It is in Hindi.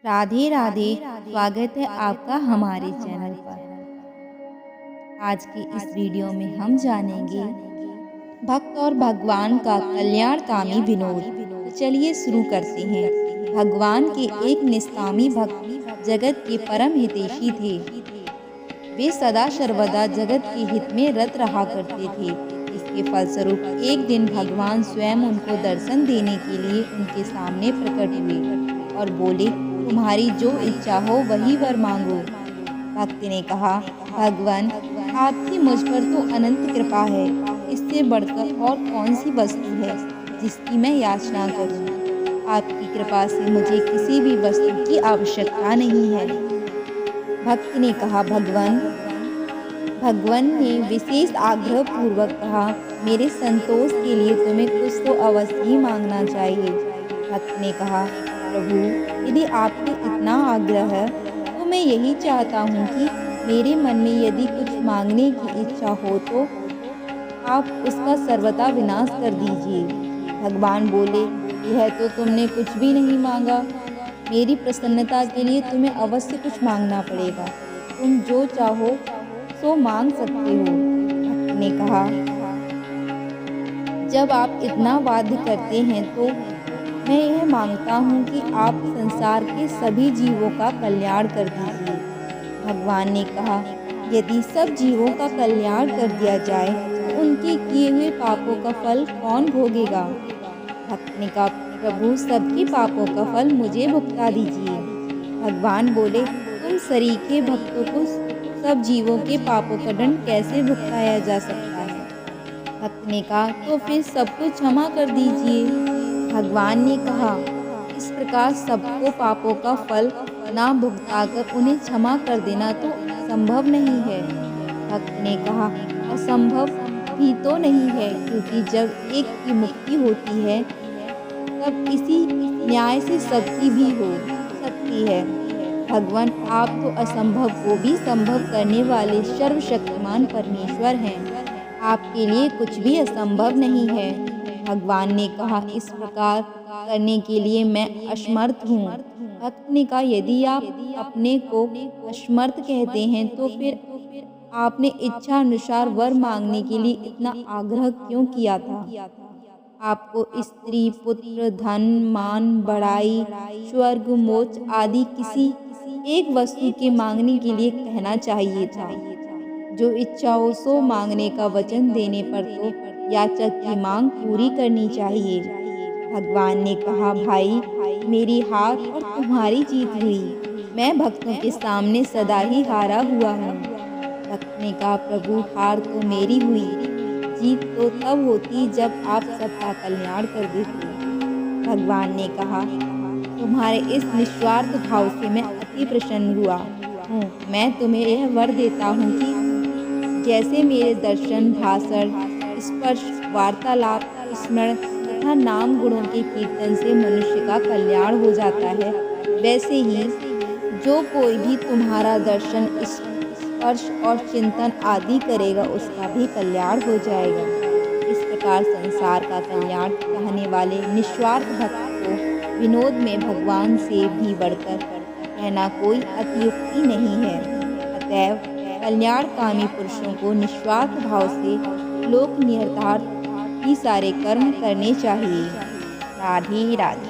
राधे राधे। स्वागत है आपका हमारे चैनल पर। आज की इस वीडियो में हम जानेंगे भक्त और भगवान का कल्याणकामी विनोद। तो चलिए शुरू करते हैं। भगवान के एक निष्कामी भक्त जगत के परम हितैषी थे। वे सदा सर्वदा जगत के हित में रत रहा करते थे। इसके फलस्वरूप एक दिन भगवान स्वयं उनको दर्शन देने के लिए उनके सामने प्रकट हुए और बोले, तुम्हारी जो इच्छा हो वही वर मांगो। भक्त ने कहा, भगवान, आपकी मुझ पर तो अनंत कृपा है। इससे बढ़कर और कौन सी वस्तु है जिसकी मैं याचना करूं? आपकी कृपा से मुझे किसी भी वस्तु की आवश्यकता नहीं है। भक्त ने कहा, भगवान ने विशेष आग्रह पूर्वक कहा, मेरे संतोष के लिए तुम्हें कुछ तो अवश्य ही मांगना चाहिए। भक्त ने कहा, प्रभु, यदि आपको इतना आग्रह है तो मैं यही चाहता हूँ कि मेरे मन में यदि कुछ मांगने की इच्छा हो तो आप उसका सर्वथा विनाश कर दीजिए। भगवान बोले, यह तो तुमने कुछ भी नहीं मांगा। मेरी प्रसन्नता के लिए तुम्हें अवश्य कुछ मांगना पड़ेगा। तुम जो चाहो सो मांग सकते हो। भक्त ने कहा, जब आप इतना वाद्य करते हैं तो मैं यह मांगता हूँ कि आप संसार के सभी जीवों का कल्याण कर दीजिए। भगवान ने कहा, यदि सब जीवों का कल्याण कर दिया जाए तो उनके किए हुए पापों का फल कौन भोगेगा? भक्त ने कहा, प्रभु, सबके पापों का फल मुझे भुगता दीजिए। भगवान बोले, तुम सरीखे भक्तों को सब जीवों के पापों का दंड कैसे भुगताया जा सकता है? भक्त ने कहा, तो फिर सबको क्षमा कर दीजिए। भगवान ने कहा, इस प्रकार सबको पापों का फल ना भुगताकर उन्हें क्षमा कर देना तो संभव नहीं है। भक्त ने कहा, असंभव भी तो नहीं है, क्योंकि जब एक की मुक्ति होती है तब इसी न्याय से सबकी भी हो सकती है। भगवान, आप तो असंभव को भी संभव करने वाले सर्वशक्तिमान परमेश्वर हैं। आपके लिए कुछ भी असंभव नहीं है। भगवान ने कहा, इस प्रकार करने के लिए मैं असमर्थ हूँ। भक्त ने कहा, यदि आप अपने को असमर्थ कहते हैं तो फिर आपने इच्छा अनुसार वर मांगने के लिए इतना आग्रह क्यों किया था? आपको स्त्री, पुत्र, धन, मान, बड़ाई, स्वर्ग, मोक्ष आदि किसी एक वस्तु के मांगने के लिए कहना चाहिए था। जो इच्छा हो सो मांगने का वचन देने पर तो याचक की मांग पूरी करनी चाहिए। भगवान ने कहा, भाई, मेरी हार और तुम्हारी जीत हुई। मैं भक्तों के सामने सदा ही हारा हुआ हूँ। भक्त ने कहा, प्रभु, हार तो मेरी हुई, जीत तो तब होती जब आप सबका कल्याण कर देते। भगवान ने कहा, तुम्हारे इस निस्वार्थ भाव से मैं अति प्रसन्न हुआ हूँ। मैं तुम्हें यह वर देता हूँ कि जैसे मेरे दर्शन, भाषण, स्पर्श, वार्तालाप, स्मरण तथा नाम गुणों के कीर्तन से मनुष्य का कल्याण हो जाता है, वैसे ही जो कोई भी तुम्हारा दर्शन, स्पर्श और चिंतन आदि करेगा उसका भी कल्याण हो जाएगा। इस प्रकार संसार का कल्याण चाहने वाले निस्वार्थ भक्त को विनोद में भगवान से भी बढ़कर कहना कोई अतियुक्ति नहीं है। अतएव कल्याणकामी पुरुषों को निस्वार्थ भाव से लोक निहितार्थ ही सारे कर्म करने चाहिए। राधे राधे।